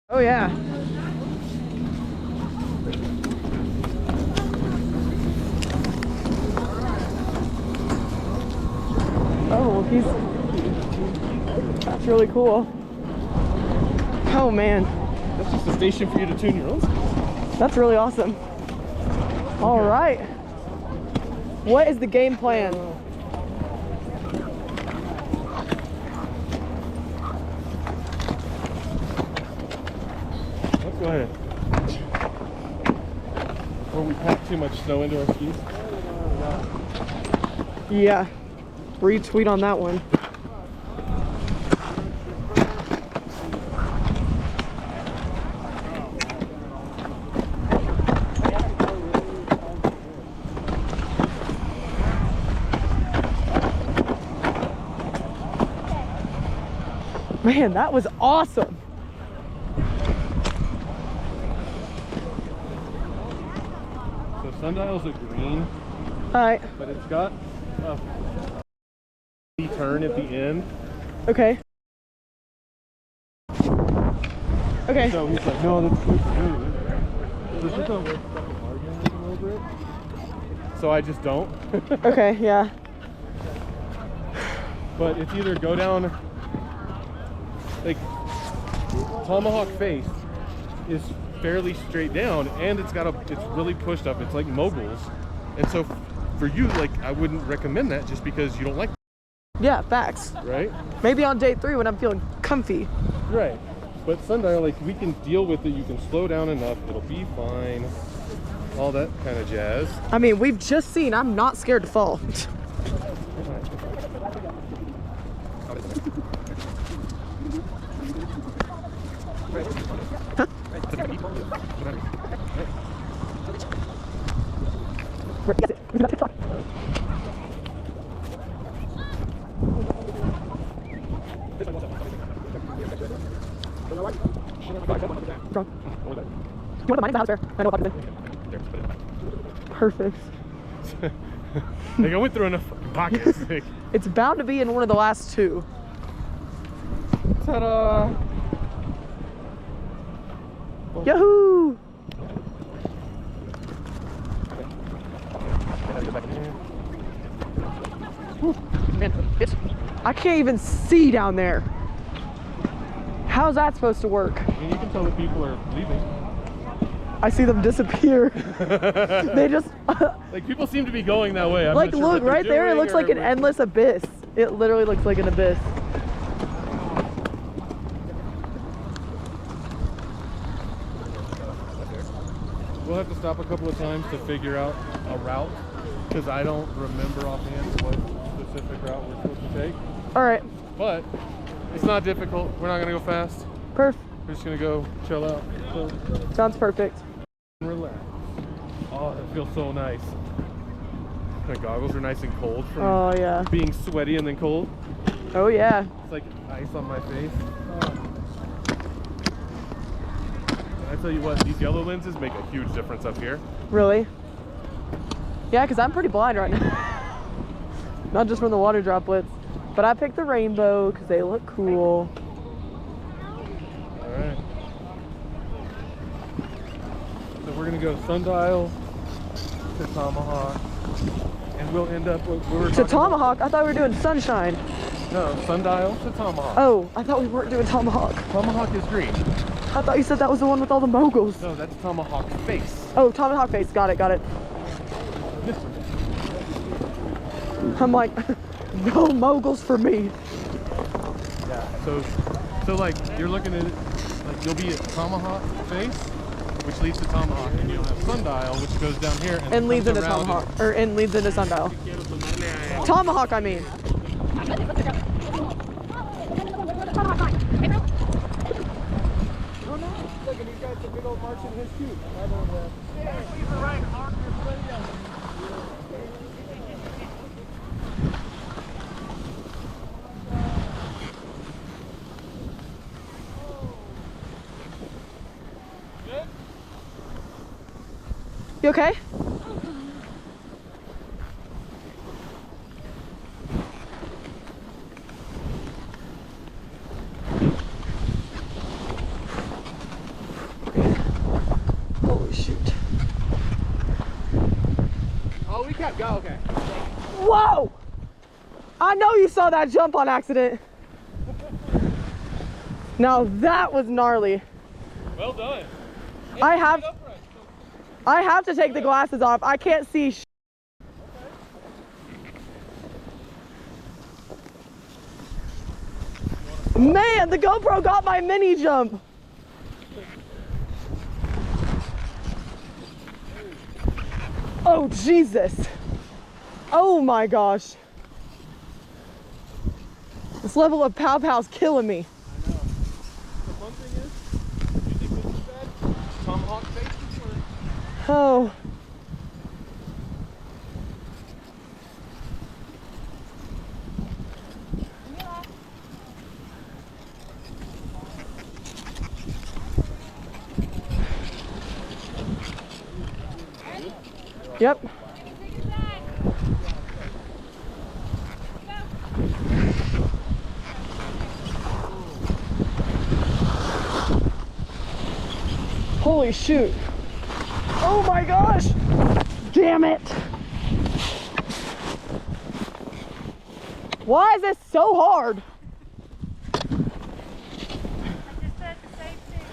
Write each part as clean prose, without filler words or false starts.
Oh yeah. Oh, that's really cool. Oh man. That's just a station for you to tune your own skis. That's really awesome. All right. What is the game plan? Let's go ahead. Before we pack too much snow into our skis. Yeah. Retweet on that one. Man, that was awesome. So sundial's a green. All right. But it's got a turn at the end. Okay. Okay. So he's like, no, that's too smooth. So just don't waste fucking arguing over it. So I just don't. Okay, yeah. But it's either go down, like, Tomahawk face is fairly straight down, and it's really pushed up. It's like moguls. And so for you, like, I wouldn't recommend that just because you don't like Yeah, facts. right? Maybe on day 3 when I'm feeling comfy. Right. But sundial, like, we can deal with it. You can slow down enough. It'll be fine. All that kind of jazz. I mean, we've just seen I'm not scared to fall. You want the money in the house there? I know what Perfect. Like, I went through enough fucking pockets. Like, It's bound to be in one of the last 2. ta-da! Yahoo! Man, I can't even see down there. How's that supposed to work? I mean, you can tell that people are leaving. I see them disappear. They just Like, people seem to be going that way. I'm like not sure look what they're right there. It doing looks like an or- endless abyss. It literally looks like an abyss. We'll have to stop a couple of times to figure out a route, because I don't remember offhand what specific route we're supposed to take. All right. But it's not difficult. We're not gonna go fast. Perf. We're just gonna go chill out. So, Sounds perfect. relax. Oh, that feels so nice. My goggles are nice and cold from Oh yeah. being sweaty and then cold. Oh yeah. It's like ice on my face. Oh. And I tell you what, these yellow lenses make a huge difference up here. Really? Yeah, because I'm pretty blind right now. Not just from the water droplets. But I picked the rainbow because they look cool. Alright. So we're going to go sundial to Tomahawk. And we'll end up where we're To Tomahawk? I thought we were doing sunshine. No, sundial to Tomahawk. Oh, I thought we weren't doing Tomahawk. Tomahawk is green. I thought you said that was the one with all the moguls. No, that's Tomahawk face. Oh, Tomahawk face. Got it, got it. I'm like, no moguls for me. Yeah. So like you're looking at it, like you'll be at Tomahawk face, which leads to Tomahawk, and you'll have sundial, which goes down here And leads comes into around Tomahawk. Or and leads into sundial. Tomahawk, I mean. Look, and he's got the big old march in his too. You okay? Okay. Holy shoot. Oh, we kept go. Okay. Whoa! I know you saw that jump on accident. Now that was gnarly. Well done. I have to take the glasses off. I can't see sh. Man, the GoPro got my mini jump. Oh, Jesus. Oh my gosh. This level of pow pow's killing me. I know. The fun thing is, you think this is bad? Tomahawk face is worse. Oh. Yep. Holy shoot. Oh my gosh. Damn it. Why is this so hard? I just said the same thing.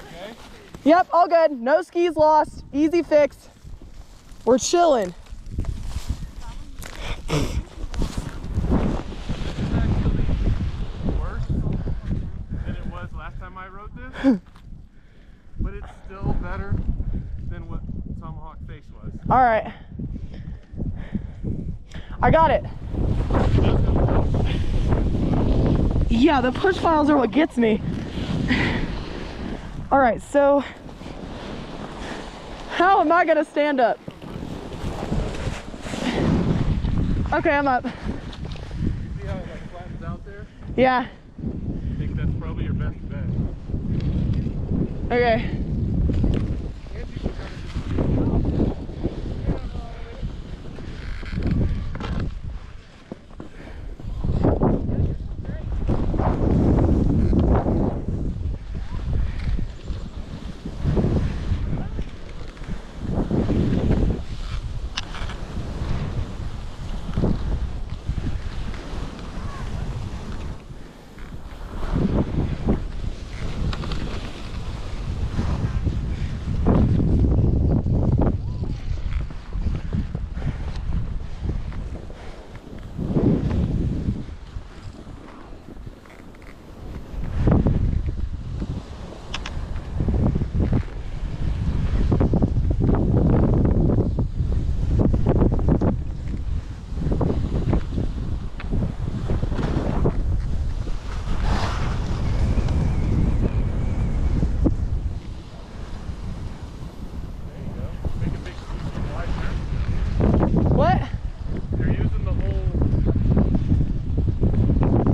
Okay. Yep, all good. No skis lost. Easy fix. We're chilling. This is actually worse than it was last time I rode this, but it's still better than what Tomahawk face was. All right. I got it. Yeah, the push files are what gets me. All right, so how am I gonna stand up? Okay, I'm up. See how it like flattens out there? Yeah. I think that's probably your best bet. Okay. And you can kind of just What? They're using the whole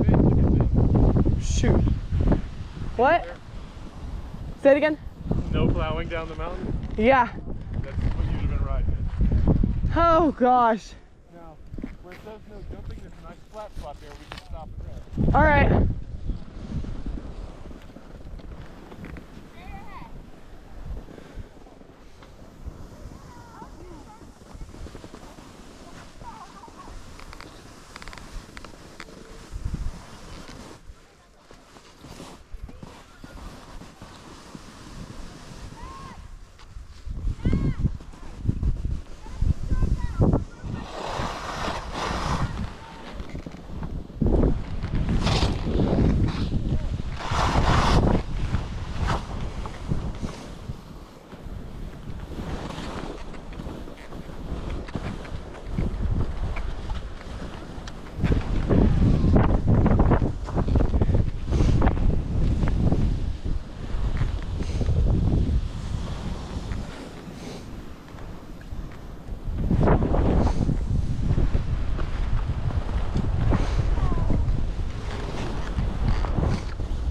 thing. Look at this. Shoot. What? Say it again? No plowing down the mountain. Yeah. That's what you'd have been riding in. Oh gosh. Now, where it says no jumping, there's a nice flat spot there. We can stop and rest. All right.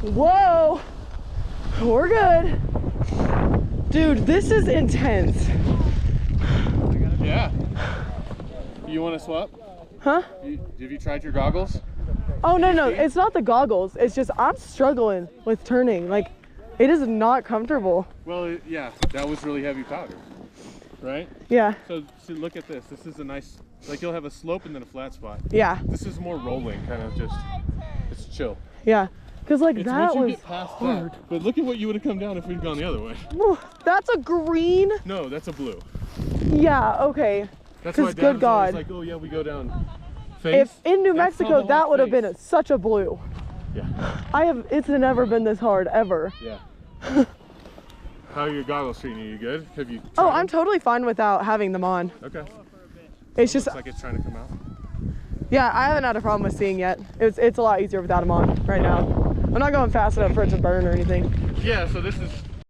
Whoa, we're good. Dude, this is intense. Yeah. You want to swap? Huh? Have you tried your goggles? Oh, no, it's not the goggles. It's just I'm struggling with turning. Like, It is not comfortable. Well, yeah, that was really heavy powder, right? Yeah, So look at this. This is a nice, like you'll have a slope and then a flat spot. yeah, This is more rolling, kind of just, it's chill. yeah. Because like It's that once you was get past hard. that. But look at what you would have come down if we'd gone the other way. Whew, that's a green. No, that's a blue. Yeah, okay. That's why Because Dad good was always God. like, oh yeah, we go down face. If in New That's Mexico, Tomahawk that would have face. been such a blue. Yeah. It's never been this hard, ever. Yeah. How are your goggles treating you? You good? Have you? Oh, tried I'm them? totally fine without having them on. Okay. It's just, Looks like it's trying to come out. yeah, I haven't had a problem with seeing yet. It's a lot easier without them on right now. I'm not going fast enough for it to burn or anything. Yeah. So this is